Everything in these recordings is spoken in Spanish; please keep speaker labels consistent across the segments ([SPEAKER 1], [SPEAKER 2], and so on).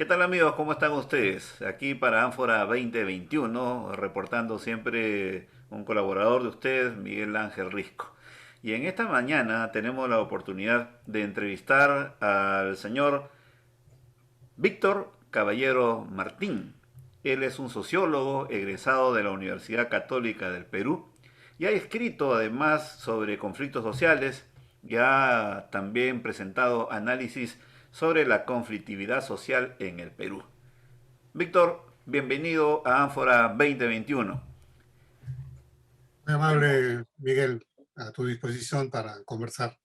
[SPEAKER 1] ¿Qué tal amigos? ¿Cómo están ustedes? Aquí para Ánfora 2021, reportando siempre un colaborador de ustedes, Miguel Ángel Risco. Y en esta mañana tenemos la oportunidad de entrevistar al señor Víctor Caballero Martín. Él es un sociólogo egresado de la Universidad Católica del Perú y ha escrito además sobre conflictos sociales y ha también presentado análisis sobre la conflictividad social en el Perú. Víctor, bienvenido a Ánfora 2021.
[SPEAKER 2] Muy amable, Miguel, a tu disposición para conversar.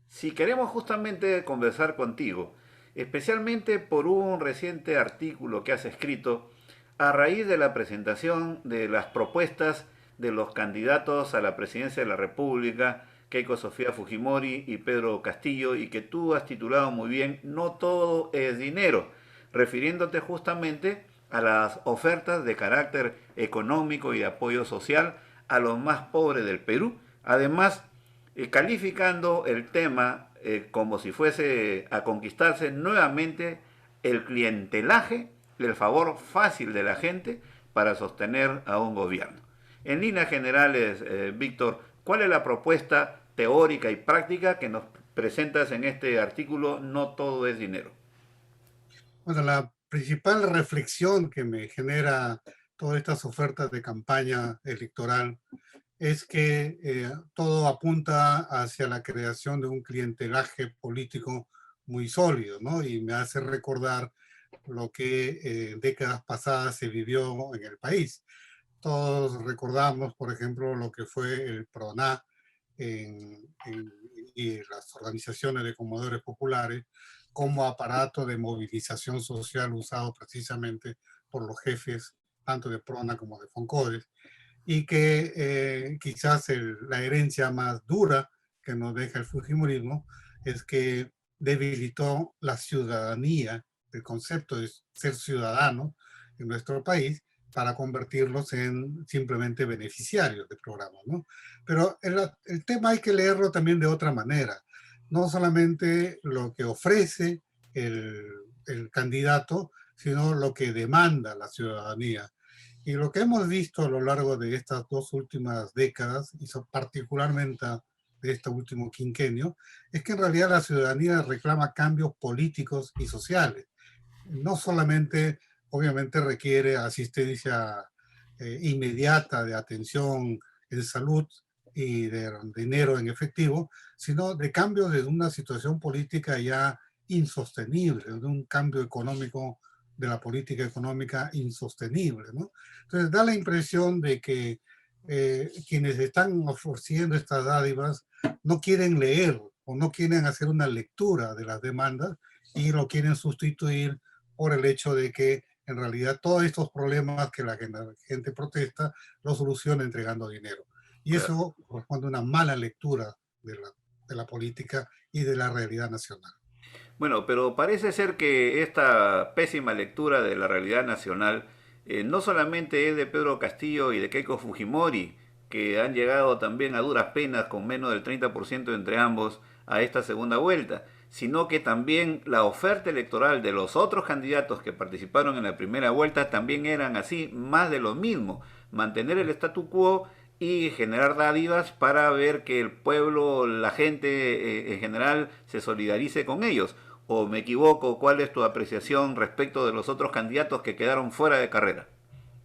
[SPEAKER 1] Si queremos justamente conversar contigo, especialmente por un reciente artículo que has escrito a raíz de la presentación de las propuestas de los candidatos a la presidencia de la República, Keiko Sofía Fujimori y Pedro Castillo, y que tú has titulado muy bien No todo es dinero, refiriéndote justamente a las ofertas de carácter económico y de apoyo social a los más pobres del Perú. Además, calificando el tema como si fuese a conquistarse nuevamente el clientelaje, el favor fácil de la gente para sostener a un gobierno. En líneas generales, Víctor, ¿cuál es la propuesta teórica y práctica que nos presentas en este artículo No todo es dinero?
[SPEAKER 2] Bueno, la principal reflexión que me genera todas estas ofertas de campaña electoral es que todo apunta hacia la creación de un clientelaje político muy sólido, ¿no? Y me hace recordar lo que en décadas pasadas se vivió en el país. Todos recordamos, por ejemplo, lo que fue el PRONA y las organizaciones de comodores populares como aparato de movilización social usado precisamente por los jefes tanto de PRONA como de FONCODES, y que quizás la herencia más dura que nos deja el Fujimorismo es que debilitó la ciudadanía, el concepto de ser ciudadano en nuestro país, para convertirlos en simplemente beneficiarios de programas, ¿no? Pero el tema hay que leerlo también de otra manera, no solamente lo que ofrece el, el candidato, sino lo que demanda la ciudadanía. Y lo que hemos visto a lo largo de estas dos últimas décadas, y particularmente de este último quinquenio, es que en realidad la ciudadanía reclama cambios políticos y sociales. No solamente, obviamente, requiere asistencia inmediata de atención en salud y de dinero en efectivo, sino de cambios de una situación política ya insostenible, de un cambio económico de la política económica insostenible, ¿no? Entonces da la impresión de que quienes están ofreciendo estas dádivas no quieren leer o no quieren hacer una lectura de las demandas y lo quieren sustituir por el hecho de que en realidad todos estos problemas que la gente protesta los soluciona entregando dinero. Y
[SPEAKER 1] Claro.
[SPEAKER 2] eso corresponde a una mala lectura de la política y de la realidad nacional.
[SPEAKER 1] Bueno, pero parece ser que esta pésima lectura de la realidad nacional no solamente es de Pedro Castillo y de Keiko Fujimori, que han llegado también a duras penas con menos del 30% entre ambos a esta segunda vuelta, sino que también la oferta electoral de los otros candidatos que participaron en la primera vuelta también eran así, más de lo mismo, mantener el statu quo y generar dádivas para ver que el pueblo, la gente en general se solidarice con ellos. ¿O me equivoco? ¿Cuál es tu apreciación respecto de los otros candidatos que quedaron fuera de carrera?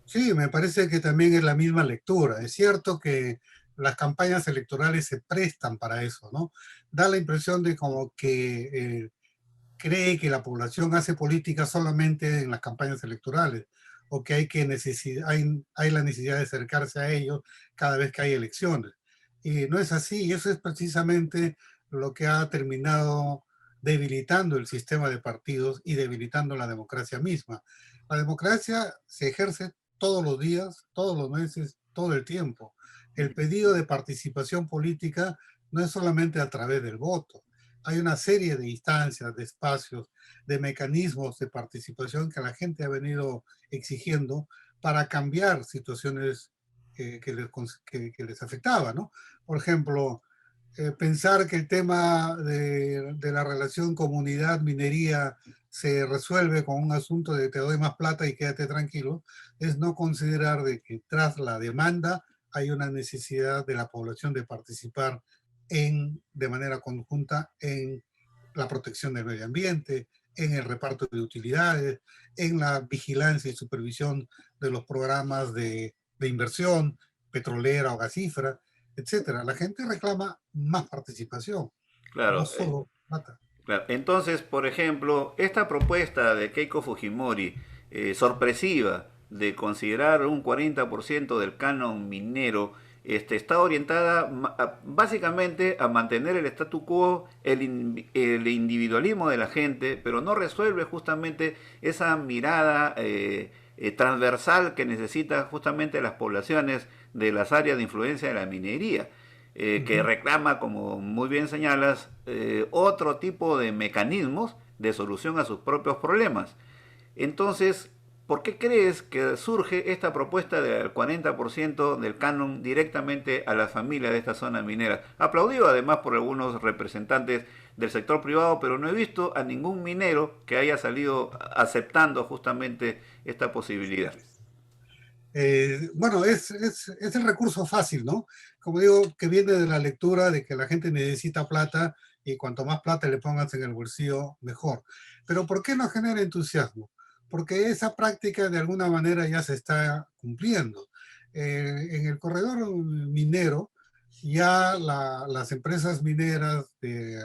[SPEAKER 2] Sí, me parece que también es la misma lectura. Es cierto que las campañas electorales se prestan para eso, ¿no? Da la impresión de como que cree que la población hace política solamente en las campañas electorales o que hay la necesidad de acercarse a ellos cada vez que hay elecciones. Y no es así, y eso es precisamente lo que ha terminado debilitando el sistema de partidos y debilitando la democracia misma. La democracia se ejerce todos los días, todos los meses, todo el tiempo. El pedido de participación política no es solamente a través del voto, hay una serie de instancias, de espacios, de mecanismos de participación que la gente ha venido exigiendo para cambiar situaciones que les afectaban, ¿no? Por ejemplo, pensar que el tema de la relación comunidad-minería se resuelve con un asunto de te doy más plata y quédate tranquilo, es no considerar de que tras la demanda hay una necesidad de la población de participar de manera conjunta en la protección del medio ambiente, en el reparto de utilidades, en la vigilancia y supervisión de los programas de inversión petrolera o gasífera, etcétera. La gente reclama más participación, no
[SPEAKER 1] Claro,
[SPEAKER 2] solo plata.
[SPEAKER 1] claro. Entonces, por ejemplo, esta propuesta de Keiko Fujimori, sorpresiva, de considerar un 40% del canon minero, está orientada básicamente a mantener el statu quo, el individualismo de la gente, pero no resuelve justamente esa mirada transversal que necesitan justamente las poblaciones de las áreas de influencia de la minería, que
[SPEAKER 2] Ujú.
[SPEAKER 1] reclama, como muy bien señalas, otro tipo de mecanismos de solución a sus propios problemas. Entonces, ¿por qué crees que surge esta propuesta del 40% del canon directamente a las familias de esta zona minera? Aplaudido además por algunos representantes del sector privado, pero no he visto a ningún minero que haya salido aceptando justamente esta posibilidad.
[SPEAKER 2] Bueno, es el recurso fácil, ¿no? Como digo, que viene de la lectura de que la gente necesita plata y cuanto más plata le pongas en el bolsillo, mejor. Pero ¿por qué no genera entusiasmo? Porque esa práctica de alguna manera ya se está cumpliendo. En el corredor minero, ya las empresas mineras de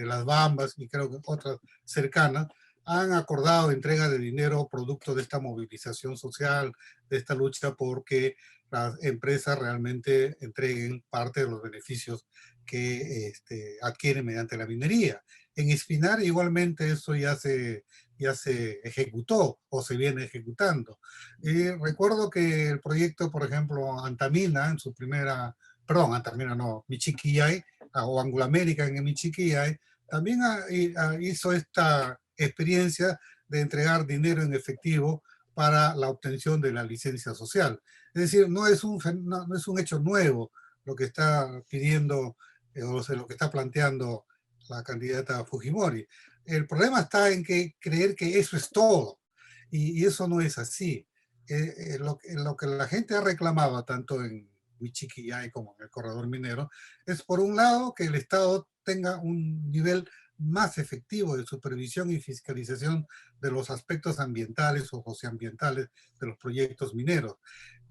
[SPEAKER 2] las Bambas y creo que otras cercanas han acordado entrega de dinero producto de esta movilización social, de esta lucha porque las empresas realmente entreguen parte de los beneficios que adquieren mediante la minería. En Espinar igualmente eso ya se ejecutó o se viene ejecutando. Recuerdo que el proyecto, por ejemplo, Antamina, en su primera, perdón, Antamina no, Michiquillay, o Anglo American en Michiquillay, también hizo esta experiencia de entregar dinero en efectivo para la obtención de la licencia social. Es decir, no es un hecho nuevo lo que está pidiendo o sea, lo que está planteando la candidata Fujimori. El problema está en que creer que eso es todo y eso no es así. Lo que la gente ha reclamado tanto en Huichiquillay como en el corredor minero es por un lado que el Estado tenga un nivel más efectivo de supervisión y fiscalización de los aspectos ambientales o socioambientales de los proyectos mineros.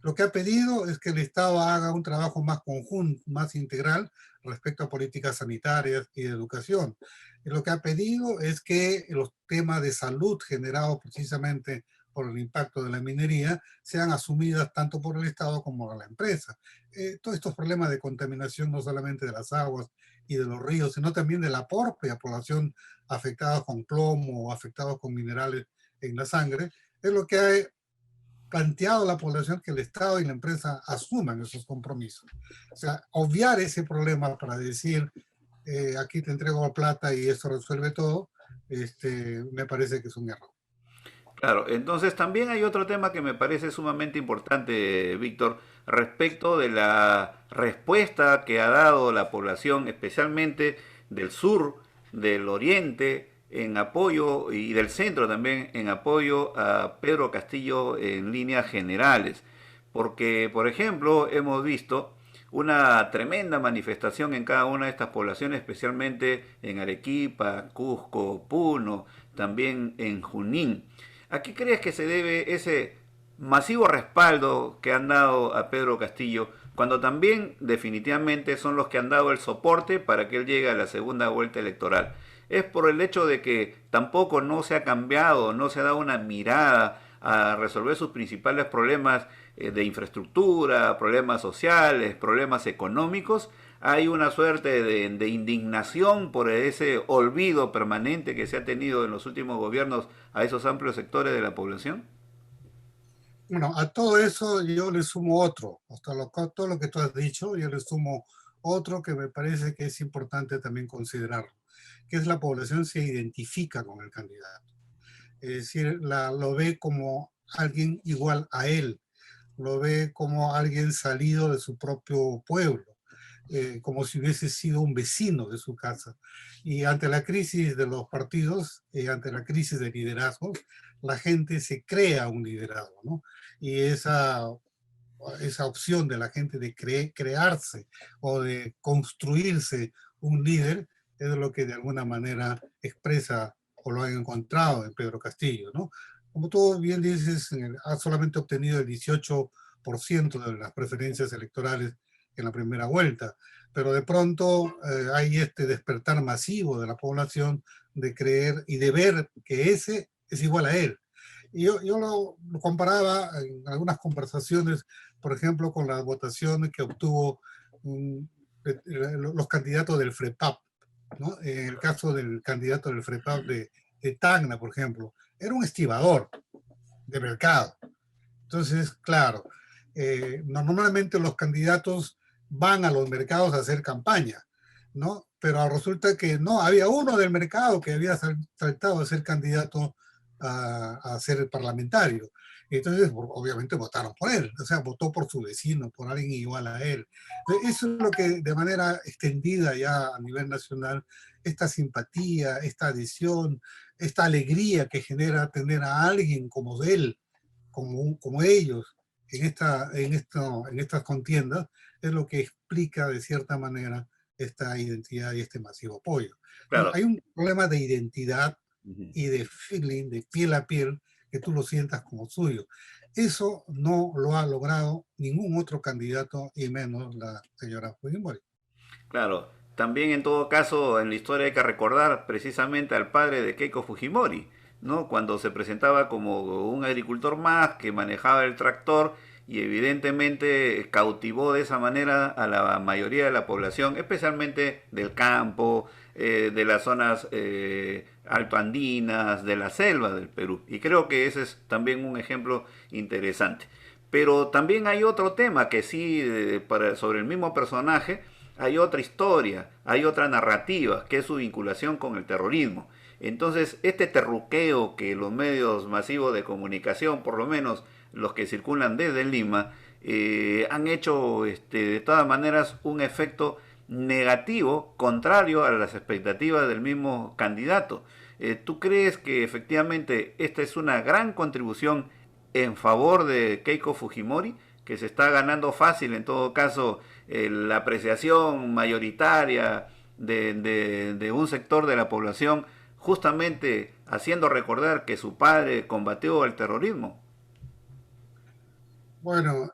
[SPEAKER 2] Lo que ha pedido es que el Estado haga un trabajo más conjunto, más integral respecto a políticas sanitarias y de educación. Y lo que ha pedido es que los temas de salud generados precisamente por el impacto de la minería sean asumidas tanto por el Estado como por la empresa. Todos estos problemas de contaminación, no solamente de las aguas y de los ríos, sino también de la propia población afectada con plomo o afectados con minerales en la sangre, es lo que ha planteado a la población que el Estado y la empresa asuman esos compromisos. O sea, obviar ese problema para decir, aquí te entrego plata y esto resuelve todo, me parece que es un error.
[SPEAKER 1] Claro, entonces también hay otro tema que me parece sumamente importante, Víctor, respecto de la respuesta que ha dado la población, especialmente del sur, del oriente, en apoyo, y del centro también, en apoyo a Pedro Castillo en líneas generales. Porque, por ejemplo, hemos visto una tremenda manifestación en cada una de estas poblaciones, especialmente en Arequipa, Cusco, Puno, también en Junín. ¿A qué crees que se debe ese masivo respaldo que han dado a Pedro Castillo, cuando también definitivamente son los que han dado el soporte para que él llegue a la segunda vuelta electoral? Es por el hecho de que tampoco no se ha cambiado, no se ha dado una mirada a resolver sus principales problemas de infraestructura, problemas sociales, problemas económicos. Hay una suerte de indignación por ese olvido permanente que se ha tenido en los últimos gobiernos a esos amplios sectores de la población.
[SPEAKER 2] Bueno, a todo eso yo le sumo otro, todo lo que tú has dicho, yo le sumo otro que me parece que es importante también considerar, que es la población se identifica con el candidato. Es decir, lo ve como alguien igual a él, lo ve como alguien salido de su propio pueblo. como si hubiese sido un vecino de su casa. Y ante la crisis de los partidos, ante la crisis de liderazgo, la gente se crea un liderazgo, ¿no? Y esa opción de la gente de crearse o de construirse un líder es lo que de alguna manera expresa o lo han encontrado en Pedro Castillo, ¿no? Como tú bien dices, ha solamente obtenido el 18% de las preferencias electorales en la primera vuelta, pero de pronto hay este despertar masivo de la población de creer y de ver que ese es igual a él. Y yo lo comparaba en algunas conversaciones, por ejemplo, con las votaciones que obtuvo los candidatos del FREPAP, ¿no? En el caso del candidato del FREPAP de Tacna, por ejemplo, era un estibador de mercado. Entonces, claro, normalmente los candidatos van a los mercados a hacer campaña, ¿no? Pero resulta que no, había uno del mercado que había saltado a ser candidato a ser parlamentario. Entonces, obviamente votaron por él, o sea, votó por su vecino, por alguien igual a él. Entonces, eso es lo que de manera extendida ya a nivel nacional, esta simpatía, esta adhesión, esta alegría que genera tener a alguien como él, como ellos en estas contiendas, es lo que explica de cierta manera esta identidad y este masivo apoyo. Entonces,
[SPEAKER 1] Claro.
[SPEAKER 2] hay un problema de identidad
[SPEAKER 1] Ujú.
[SPEAKER 2] y de feeling, de piel a piel, que tú lo sientas como suyo. Eso no lo ha logrado ningún otro candidato y menos la señora Fujimori.
[SPEAKER 1] Claro, también en todo caso en la historia hay que recordar precisamente al padre de Keiko Fujimori, ¿no? Cuando se presentaba como un agricultor más que manejaba el tractor y evidentemente cautivó de esa manera a la mayoría de la población, especialmente del campo, de las zonas altoandinas, de la selva del Perú. Y creo que ese es también un ejemplo interesante. Pero también hay otro tema que sí, sobre el mismo personaje, hay otra historia, hay otra narrativa, que es su vinculación con el terrorismo. Entonces, este terruqueo que los medios masivos de comunicación, por lo menos los que circulan desde Lima, han hecho de todas maneras un efecto negativo, contrario a las expectativas del mismo candidato. ¿Tú crees que efectivamente esta es una gran contribución en favor de Keiko Fujimori, que se está ganando fácil en todo caso la apreciación mayoritaria de un sector de la población, justamente haciendo recordar que su padre combatió el terrorismo?
[SPEAKER 2] Bueno,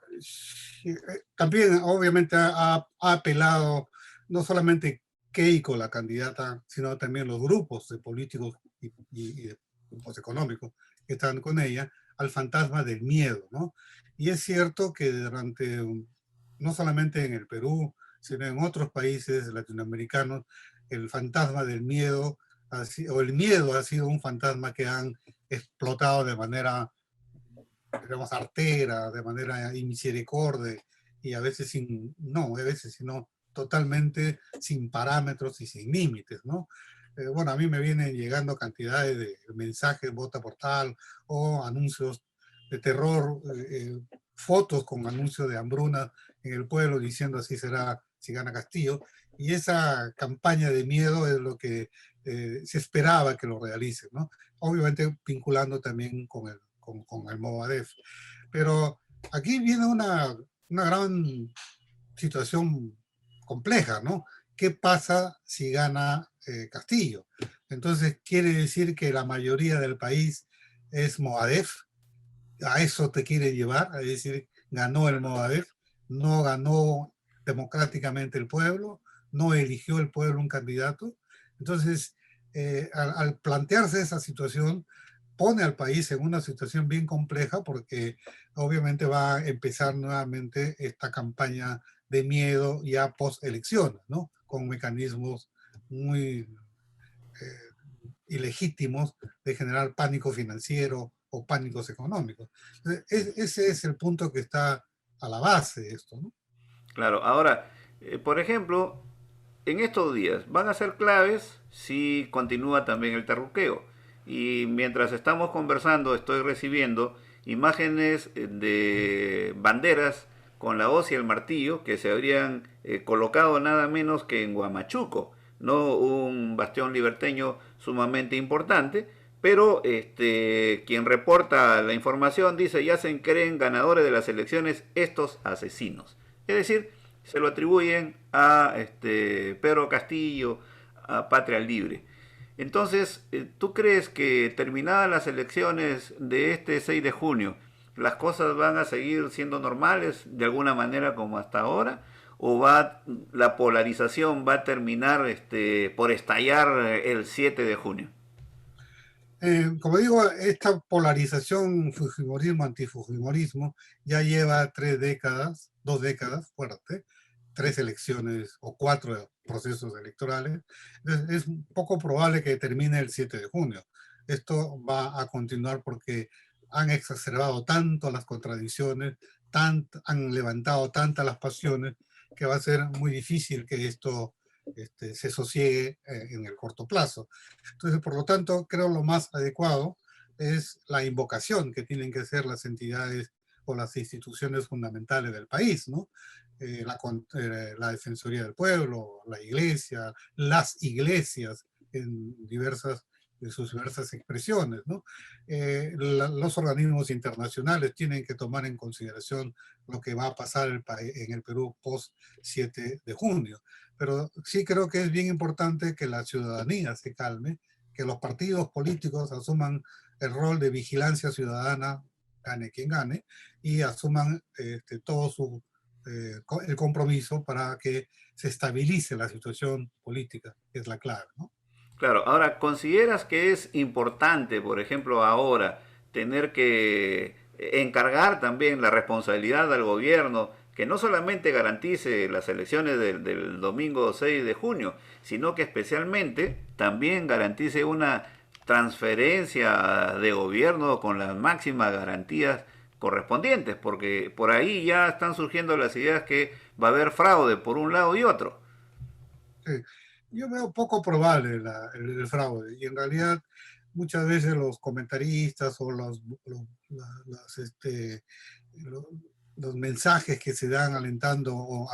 [SPEAKER 2] también obviamente ha apelado no solamente Keiko, la candidata, sino también los grupos de políticos y de grupos económicos que están con ella, al fantasma del miedo, ¿no? Y es cierto que no solamente en el Perú, sino en otros países latinoamericanos, el fantasma del miedo, o el miedo ha sido un fantasma que han explotado de manera, digamos, artera, de manera inmisericordia, y a veces no, a veces sino totalmente sin parámetros y sin límites, ¿no? Bueno, a mí me vienen llegando cantidades de mensajes, vota por tal, o anuncios de terror, fotos con anuncios de hambruna en el pueblo diciendo así será si gana Castillo, y esa campaña de miedo es lo que se esperaba que lo realicen, ¿no? Obviamente vinculando también con el Movadef. Pero aquí viene una gran situación compleja, ¿no? ¿Qué pasa si gana Castillo? Entonces quiere decir que la mayoría del país es Movadef, a eso te quiere llevar, es decir, ganó el Movadef, no ganó democráticamente el pueblo, no eligió el pueblo un candidato. Entonces, al plantearse esa situación, pone al país en una situación bien compleja porque obviamente va a empezar nuevamente esta campaña de miedo ya post elecciones, ¿no? Con mecanismos muy ilegítimos de generar pánico financiero o pánicos económicos. Ese es el punto que está a la base de esto, ¿no?
[SPEAKER 1] Claro, ahora, por ejemplo, en estos días van a ser claves si continúa también el terruqueo. Y mientras estamos conversando, estoy recibiendo imágenes de banderas con la hoz y el martillo que se habrían colocado nada menos que en Huamachuco, no un bastión liberteño sumamente importante, pero quien reporta la información dice ya se creen ganadores de las elecciones estos asesinos. Es decir, se lo atribuyen a Pedro Castillo, a Patria Libre. Entonces, ¿tú crees que terminadas las elecciones de este 6 de junio, las cosas van a seguir siendo normales de alguna manera como hasta ahora? ¿O la polarización va a terminar por estallar el 7 de junio?
[SPEAKER 2] Como digo, esta polarización Fujimorismo-antifujimorismo ya lleva 3 décadas, 2 décadas fuerte, 3 elecciones o 4 procesos electorales. Es poco probable que termine el 7 de junio. Esto va a continuar porque han exacerbado tanto las contradicciones, han levantado tantas las pasiones, que va a ser muy difícil que esto se sosiegue en el corto plazo. Entonces, por lo tanto, creo lo más adecuado es la invocación que tienen que hacer las entidades o las instituciones fundamentales del país, ¿no? La Defensoría del Pueblo, la Iglesia, las iglesias en sus diversas expresiones, ¿no? Los organismos internacionales tienen que tomar en consideración lo que va a pasar en el Perú post 7 de junio. Pero sí creo que es bien importante que la ciudadanía se calme, que los partidos políticos asuman el rol de vigilancia ciudadana, gane quien gane, y asuman el compromiso para que se estabilice la situación política, que es la clave, ¿no?
[SPEAKER 1] Claro, ahora, ¿consideras que es importante, por ejemplo, ahora tener que encargar también la responsabilidad al gobierno que no solamente garantice las elecciones del domingo 6 de junio, sino que especialmente también garantice una transferencia de gobierno con las máximas garantías correspondientes? Porque por ahí ya están surgiendo las ideas que va a haber fraude por un lado y otro.
[SPEAKER 2] Sí. Yo veo poco probable el fraude, y en realidad muchas veces los comentaristas o las, lo- los mensajes que se dan alentando o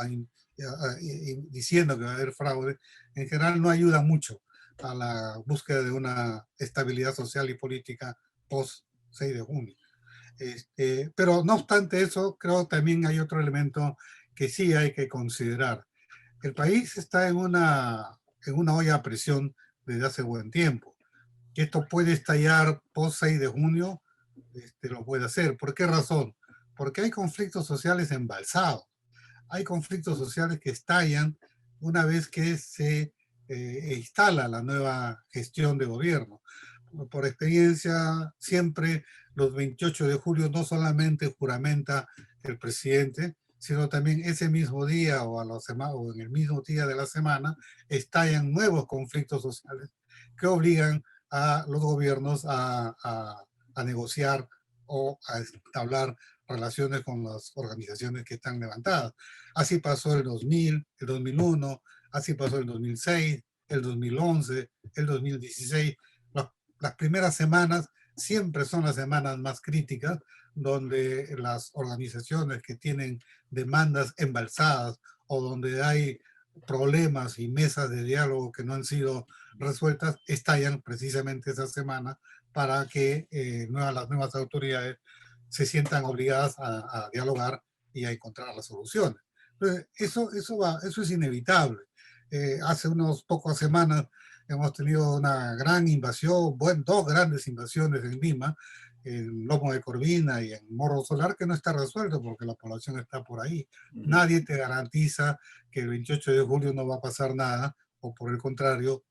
[SPEAKER 2] diciendo que va a haber fraude, en general no ayudan mucho a la búsqueda de una estabilidad social y política post 6 de junio. Pero no obstante eso, creo también hay otro elemento que sí hay que considerar. El país está en una olla a presión desde hace buen tiempo. Que esto puede estallar post 6 de junio, lo puede hacer. ¿Por qué razón? Porque hay conflictos sociales embalsados. Hay conflictos sociales que estallan una vez que se instala la nueva gestión de gobierno. Por experiencia, siempre los 28 de julio no solamente juramenta el presidente, sino también ese mismo día o en el mismo día de la semana estallan nuevos conflictos sociales que obligan a los gobiernos a negociar o a establecer relaciones con las organizaciones que están levantadas. Así pasó el 2000, el 2001, así pasó el 2006, el 2011, el 2016. Las primeras semanas siempre son las semanas más críticas, donde las organizaciones que tienen demandas embalsadas o donde hay problemas y mesas de diálogo que no han sido resueltas, estallan precisamente esa semana para que las nuevas autoridades se sientan obligadas a dialogar y a encontrar las soluciones. Entonces, eso es inevitable. Hace unos pocas semanas hemos tenido una gran invasión, bueno, 2 grandes invasiones en Lima, en Lomo de Corvina y en Morro Solar, que no está resuelto porque la población está por ahí.
[SPEAKER 1] Uh -huh.
[SPEAKER 2] Nadie te garantiza que el 28 de julio no va a pasar nada, o por el contrario,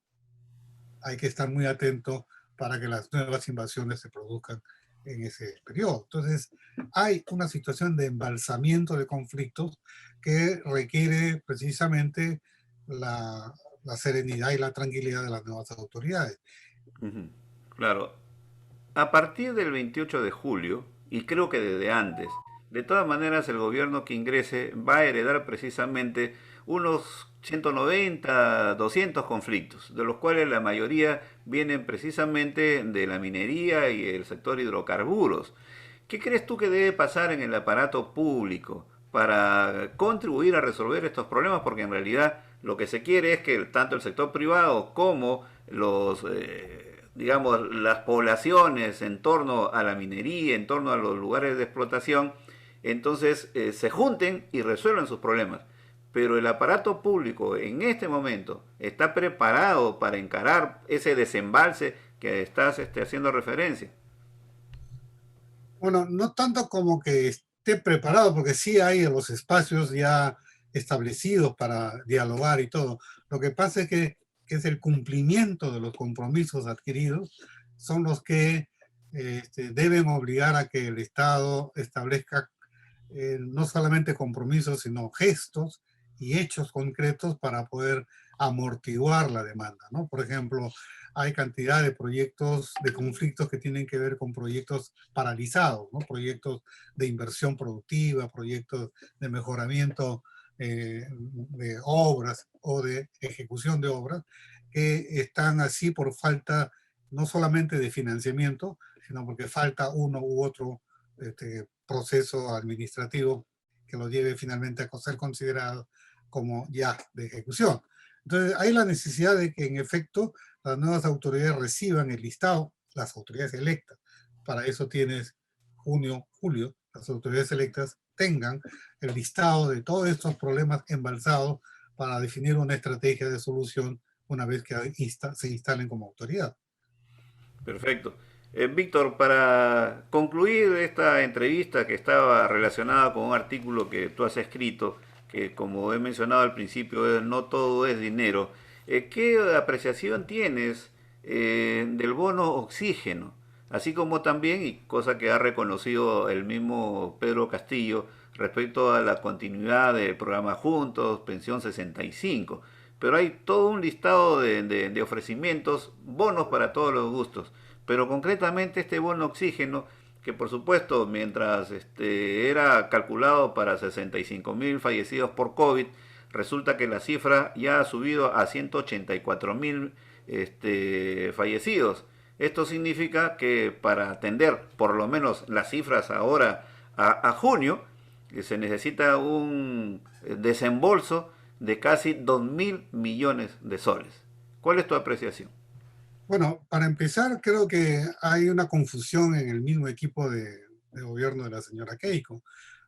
[SPEAKER 2] hay que estar muy atento para que las nuevas invasiones se produzcan en ese periodo. Entonces, hay una situación de embalsamiento de conflictos que requiere precisamente la serenidad y la tranquilidad de las nuevas autoridades.
[SPEAKER 1] Uh -huh. Claro, a partir del 28 de julio, y creo que desde antes, de todas maneras el gobierno que ingrese va a heredar precisamente unos 190, 200 conflictos, de los cuales la mayoría vienen precisamente de la minería y el sector hidrocarburos. ¿Qué crees tú que debe pasar en el aparato público para contribuir a resolver estos problemas, porque en realidad lo que se quiere es que tanto el sector privado como digamos, las poblaciones en torno a la minería, en torno a los lugares de explotación, entonces se junten y resuelvan sus problemas. Pero el aparato público en este momento está preparado para encarar ese desembalse que estás haciendo referencia.
[SPEAKER 2] Bueno, no tanto como que esté preparado, porque sí hay los espacios ya establecidos para dialogar y todo. Lo que pasa es que es el cumplimiento de los compromisos adquiridos, son los que deben obligar a que el Estado establezca no solamente compromisos, sino gestos y hechos concretos para poder amortiguar la demanda, ¿no? Por ejemplo, hay cantidad de proyectos, de conflictos que tienen que ver con proyectos paralizados, ¿no? Proyectos de inversión productiva, proyectos de mejoramiento de obras o de ejecución de obras que están así por falta no solamente de financiamiento, sino porque falta uno u otro proceso administrativo que lo lleve finalmente a ser considerado como ya de ejecución. Entonces, hay la necesidad de que en efecto las nuevas autoridades reciban el listado, las autoridades electas. Para eso tienes junio, julio, las autoridades electas tengan el listado de todos estos problemas embalsados para definir una estrategia de solución una vez que se instalen como autoridad.
[SPEAKER 1] Perfecto. Víctor, para concluir esta entrevista que estaba relacionada con un artículo que tú has escrito, que como he mencionado al principio, no todo es dinero, ¿qué apreciación tienes del bono oxígeno? Así como también, y cosa que ha reconocido el mismo Pedro Castillo, respecto a la continuidad del programa Juntos, Pensión 65. Pero hay todo un listado de ofrecimientos, bonos para todos los gustos. Pero concretamente este bono oxígeno, que por supuesto mientras era calculado para 65.000 fallecidos por COVID, resulta que la cifra ya ha subido a 184.000 fallecidos. Esto significa que para atender por lo menos las cifras ahora a junio, se necesita un desembolso de casi 2.000 millones de soles. ¿Cuál es tu apreciación?
[SPEAKER 2] Bueno, para empezar, creo que hay una confusión en el mismo equipo de gobierno de la señora Keiko,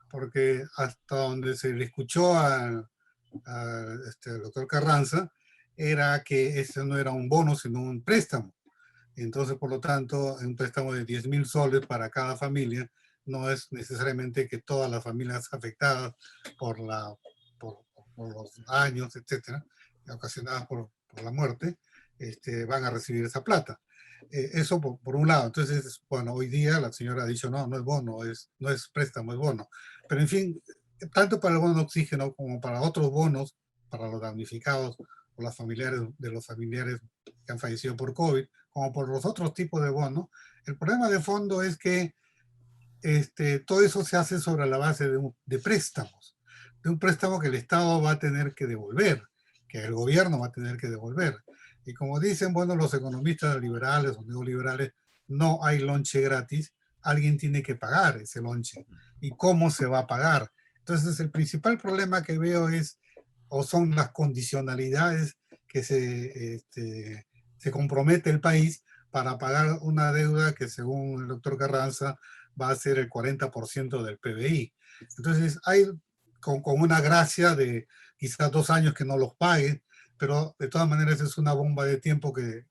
[SPEAKER 2] porque hasta donde se le escuchó al doctor Carranza, era que ese no era un bono, sino un préstamo. Entonces, por lo tanto, un préstamo de 10.000 soles para cada familia no es necesariamente que todas las familias afectadas por, la, por, por los daños, etcétera, ocasionadas por la muerte, van a recibir esa plata. Eso por un lado. Entonces, bueno, hoy día la señora ha dicho, no, no es bono, no es préstamo, es bono. Pero en fin, tanto para el bono de oxígeno como para otros bonos, para los damnificados o los familiares de los familiares que han fallecido por COVID, como por los otros tipos de bonos, el problema de fondo es que todo eso se hace sobre la base de préstamos, de un préstamo que el Estado va a tener que devolver, que el gobierno va a tener que devolver. Y como dicen, bueno, los economistas liberales o neoliberales, no hay lonche gratis, alguien tiene que pagar ese lonche. ¿Y cómo se va a pagar? Entonces, el principal problema que veo es, o son las condicionalidades que se compromete el país para pagar una deuda que según el doctor Carranza va a ser el 40% del PBI. Entonces hay con una gracia de quizás 2 años que no los pague, pero de todas maneras es una bomba de tiempo que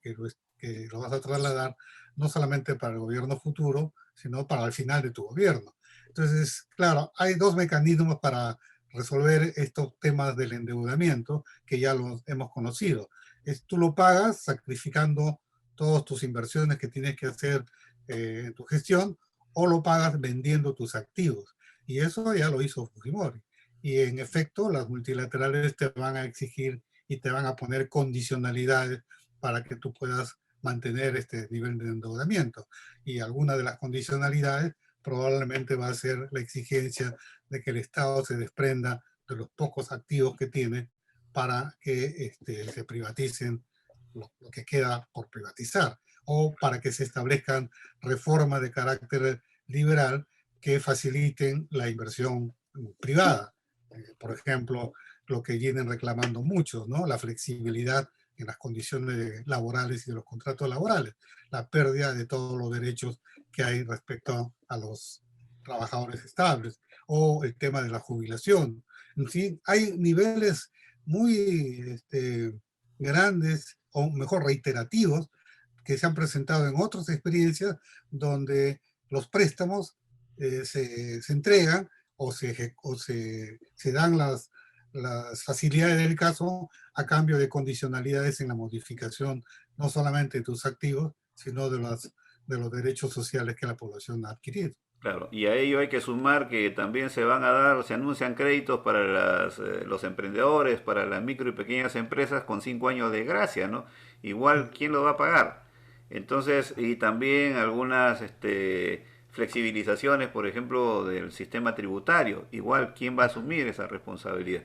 [SPEAKER 2] lo vas a trasladar no solamente para el gobierno futuro, sino para el final de tu gobierno. Entonces, claro, hay dos mecanismos para resolver estos temas del endeudamiento que ya los hemos conocido. Tú lo pagas sacrificando todas tus inversiones que tienes que hacer en tu gestión, o lo pagas vendiendo tus activos. Y eso ya lo hizo Fujimori. Y en efecto, las multilaterales te van a exigir y te van a poner condicionalidades para que tú puedas mantener este nivel de endeudamiento. Y alguna de las condicionalidades probablemente va a ser la exigencia de que el Estado se desprenda de los pocos activos que tiene para que se privaticen lo que queda por privatizar, o para que se establezcan reformas de carácter liberal que faciliten la inversión privada. Por ejemplo, lo que vienen reclamando muchos, ¿no? La flexibilidad en las condiciones laborales y de los contratos laborales, la pérdida de todos los derechos que hay respecto a los trabajadores estables, o el tema de la jubilación. En fin, hay niveles muy grandes, o mejor reiterativos, que se han presentado en otras experiencias donde los préstamos se entregan o se dan las facilidades del caso a cambio de condicionalidades en la modificación no solamente de tus activos, sino de los derechos sociales que la población ha adquirido.
[SPEAKER 1] Claro, y a ello hay que sumar que también se van a dar, se anuncian créditos para los emprendedores, para las micro y pequeñas empresas con 5 años de gracia, ¿no? Igual, ¿quién lo va a pagar? Entonces, y también algunas flexibilizaciones, por ejemplo, del sistema tributario. Igual, ¿quién va a asumir esa responsabilidad?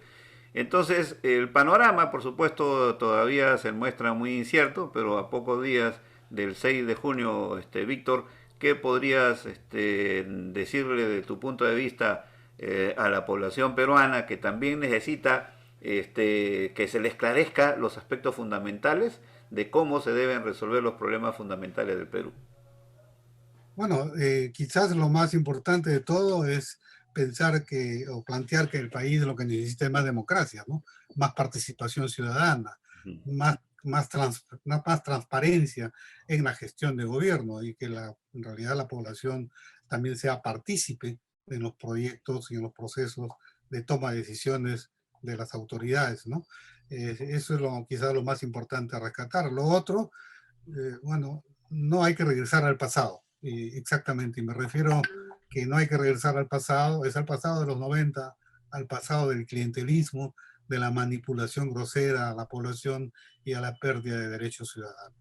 [SPEAKER 1] Entonces, el panorama, por supuesto, todavía se muestra muy incierto, pero a pocos días del 6 de junio, Víctor, ¿qué podrías decirle de tu punto de vista a la población peruana que también necesita que se le esclarezca los aspectos fundamentales de cómo se deben resolver los problemas fundamentales del Perú?
[SPEAKER 2] Bueno, quizás lo más importante de todo es pensar o plantear que el país lo que necesita es más democracia, ¿no? Más participación ciudadana, más transparencia en la gestión de gobierno y que en realidad la población también sea partícipe en los proyectos y en los procesos de toma de decisiones de las autoridades, ¿no? Eso es quizás lo más importante a rescatar. Lo otro, bueno, no hay que regresar al pasado. Exactamente, y me refiero que no hay que regresar al pasado, es al pasado de los 90, al pasado del clientelismo, de la manipulación grosera a la población y a la pérdida de derechos ciudadanos.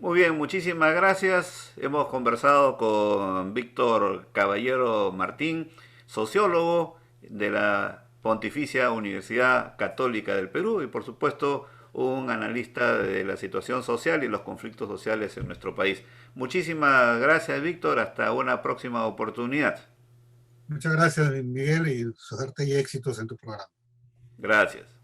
[SPEAKER 1] Muy bien, muchísimas gracias. Hemos conversado con Víctor Caballero Martín, sociólogo de la Pontificia Universidad Católica del Perú y por supuesto un analista de la situación social y los conflictos sociales en nuestro país. Muchísimas gracias, Víctor. Hasta una próxima oportunidad.
[SPEAKER 2] Muchas gracias, Miguel, y suerte y éxitos en tu programa.
[SPEAKER 1] Gracias.